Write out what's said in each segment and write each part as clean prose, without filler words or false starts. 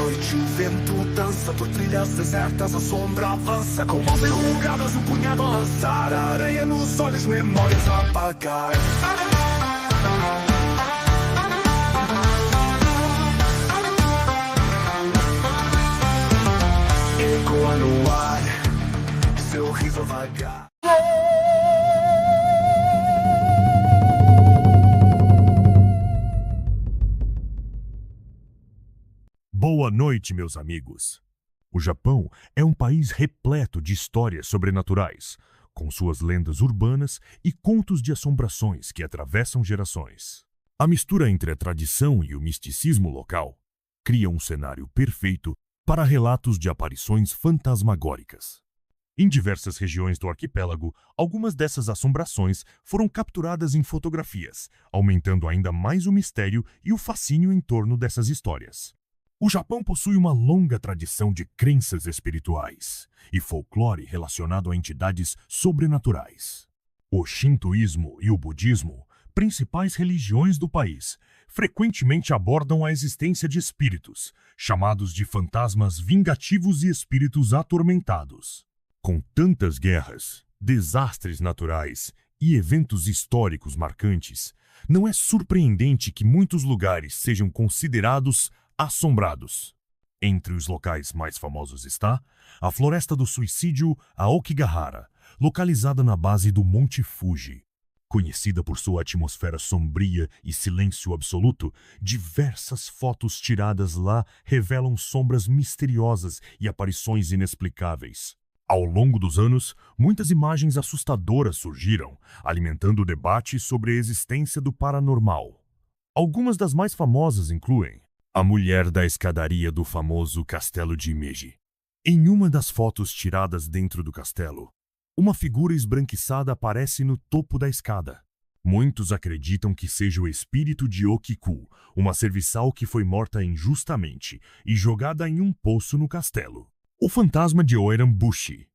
noite o vento dança por trilhas desertas, a sombra avança. Como verrugadas, um punhado a lançar, a areia nos olhos, memórias a apagar. Ecoa no ar, seu riso vagar. Boa noite, meus amigos. O Japão é um país repleto de histórias sobrenaturais, com suas lendas urbanas e contos de assombrações que atravessam gerações. A mistura entre a tradição e o misticismo local cria um cenário perfeito para relatos de aparições fantasmagóricas. Em diversas regiões do arquipélago, algumas dessas assombrações foram capturadas em fotografias, aumentando ainda mais o mistério e o fascínio em torno dessas histórias. O Japão possui uma longa tradição de crenças espirituais e folclore relacionado a entidades sobrenaturais. O shintoísmo e o budismo, principais religiões do país, frequentemente abordam a existência de espíritos, chamados de fantasmas vingativos e espíritos atormentados. Com tantas guerras, desastres naturais e eventos históricos marcantes, não é surpreendente que muitos lugares sejam considerados assombrados. Entre os locais mais famosos está a Floresta do Suicídio Aokigahara, localizada na base do Monte Fuji. Conhecida por sua atmosfera sombria e silêncio absoluto, diversas fotos tiradas lá revelam sombras misteriosas e aparições inexplicáveis. Ao longo dos anos, muitas imagens assustadoras surgiram, alimentando o debate sobre a existência do paranormal. Algumas das mais famosas incluem a mulher da escadaria do famoso Castelo de Himeji. Em uma das fotos tiradas dentro do castelo, uma figura esbranquiçada aparece no topo da escada. Muitos acreditam que seja o espírito de Okiku, uma serviçal que foi morta injustamente e jogada em um poço no castelo. O fantasma de Oirambushi.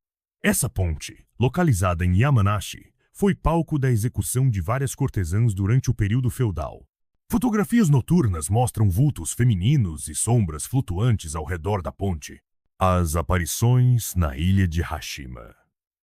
Essa ponte, localizada em Yamanashi, foi palco da execução de várias cortesãs durante o período feudal. Fotografias noturnas mostram vultos femininos e sombras flutuantes ao redor da ponte. As aparições na ilha de Hashima.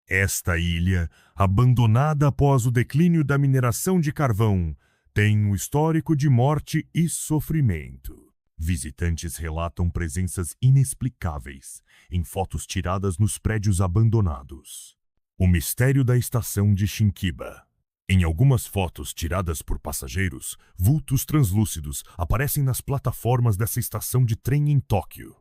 Esta ilha, abandonada após o declínio da mineração de carvão, tem um histórico de morte e sofrimento. Visitantes relatam presenças inexplicáveis em fotos tiradas nos prédios abandonados. O mistério da estação de Shinkiba. Em algumas fotos tiradas por passageiros, vultos translúcidos aparecem nas plataformas dessa estação de trem em Tóquio.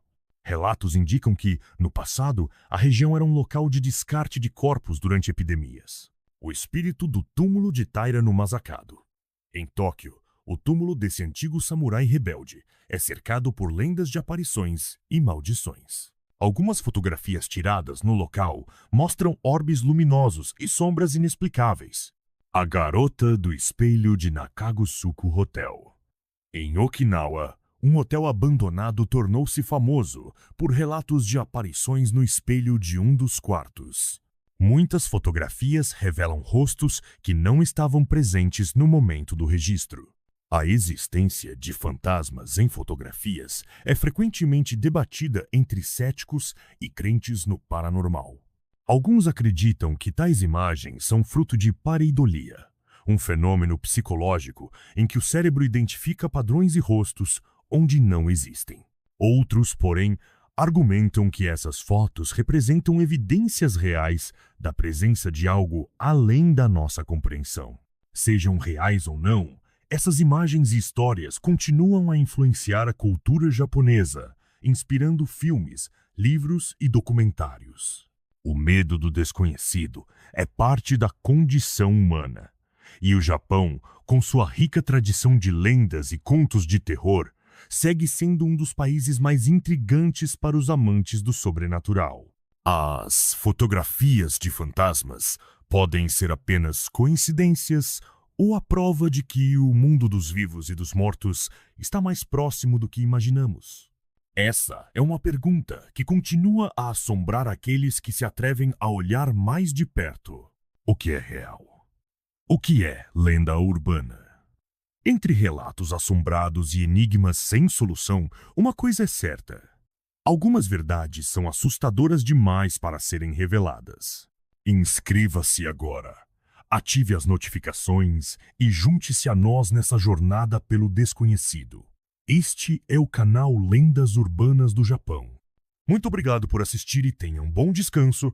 Relatos indicam que, no passado, a região era um local de descarte de corpos durante epidemias. O espírito do túmulo de Taira no Masakado. Em Tóquio, o túmulo desse antigo samurai rebelde é cercado por lendas de aparições e maldições. Algumas fotografias tiradas no local mostram orbes luminosos e sombras inexplicáveis. A Garota do Espelho de Nakagusuku Hotel. Em Okinawa, um hotel abandonado tornou-se famoso por relatos de aparições no espelho de um dos quartos. Muitas fotografias revelam rostos que não estavam presentes no momento do registro. A existência de fantasmas em fotografias é frequentemente debatida entre céticos e crentes no paranormal. Alguns acreditam que tais imagens são fruto de pareidolia, um fenômeno psicológico em que o cérebro identifica padrões e rostos onde não existem. Outros, porém, argumentam que essas fotos representam evidências reais da presença de algo além da nossa compreensão. Sejam reais ou não, essas imagens e histórias continuam a influenciar a cultura japonesa, inspirando filmes, livros e documentários. O medo do desconhecido é parte da condição humana. E o Japão, com sua rica tradição de lendas e contos de terror, segue sendo um dos países mais intrigantes para os amantes do sobrenatural. As fotografias de fantasmas podem ser apenas coincidências ou a prova de que o mundo dos vivos e dos mortos está mais próximo do que imaginamos. Essa é uma pergunta que continua a assombrar aqueles que se atrevem a olhar mais de perto. O que é real? O que é lenda urbana? Entre relatos assombrados e enigmas sem solução, uma coisa é certa. Algumas verdades são assustadoras demais para serem reveladas. Inscreva-se agora, ative as notificações e junte-se a nós nessa jornada pelo desconhecido. Este é o canal Lendas Urbanas do Japão. Muito obrigado por assistir e tenha um bom descanso.